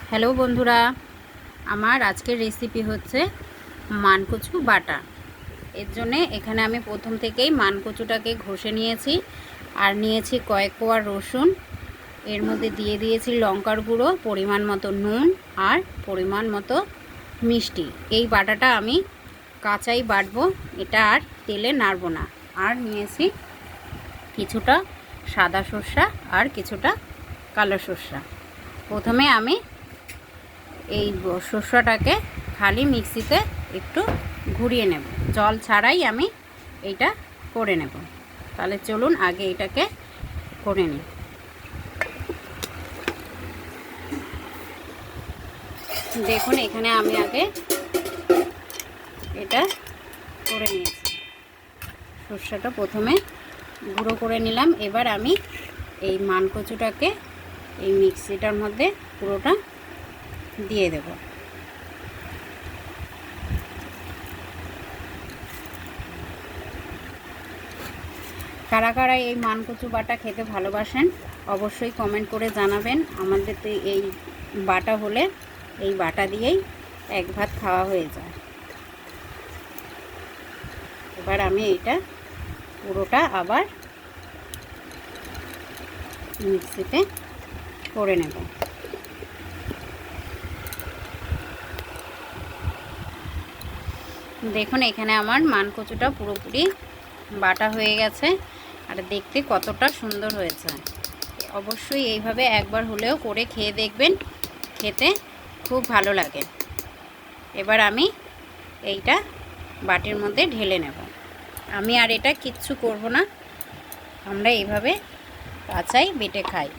Hello বন্ধুরা, আমার আজকের রেসিপি হচ্ছে মানকচু বাটা। এর জন্যে এখানে আমি প্রথম থেকেই মানকচুটাকে ঘষে নিয়েছি আর নিয়েছি কয়েক কোয়া রসুন। এর মধ্যে দিয়ে দিয়েছি লঙ্কার গুঁড়ো, পরিমাণ মতো নুন আর পরিমাণ মতো মিষ্টি। এই বাটাটা আমি কাঁচাই বাটবো, এটা আর তেলে নাড়বো না। আর নিয়েছি কিছুটা সাদা সর্ষা আর কিছুটা কালো সর্ষা। প্রথমে আমি এই সর্ষাটাকে খালি মিক্সিতে একটু ঘুরিয়ে নেব, জল ছাড়াই আমি এইটা করে নেব। তাহলে চলুন আগে এটাকে করে নিই। দেখুন এখানে আমি আগে এটা করে নিয়েছি, সর্ষাটা প্রথমে গুঁড়ো করে নিলাম। এবার আমি এই মানকচুটাকে এই মিক্সিটার মধ্যে পুরোটা দিয়ে দেব। কারা কারা এই মানকচু বাটা খেতে ভালোবাসেন অবশ্যই কমেন্ট করে জানাবেন। আমাদের তো এই বাটা হলে এই বাটা দিয়েই এক ভাত খাওয়া হয়ে যায়। এবার আমি এইটা পুরোটা আবার মিক্সিতে করে নেব। দেখুন এখানে আমার মানকচুটা পুরোপুরি বাটা হয়ে গেছে আর দেখতে কতটা সুন্দর হয়েছে। অবশ্যই এইভাবে একবার হলেও করে খেয়ে দেখবেন, খেতে খুব ভালো লাগে। এবার আমি এইটা বাটির মধ্যে ঢেলে নেব। আমি আর এটা কিচ্ছু করব না, আমরা এইভাবে কাঁচাই বেটে খাই।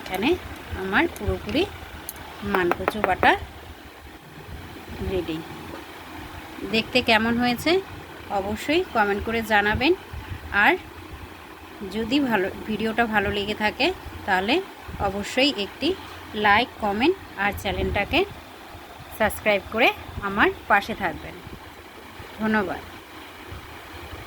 এখানে আমার পুরোপুরি মানকচু বাটা রেডি। দেখতে কেমন হয়েছে অবশ্যই কমেন্ট করে জানাবেন। আর যদি ভিডিওটা ভালো লেগে থাকে তাহলে অবশ্যই একটি লাইক, কমেন্ট আর চ্যানেলটাকে সাবস্ক্রাইব করে আমার পাশে থাকবেন। ধন্যবাদ।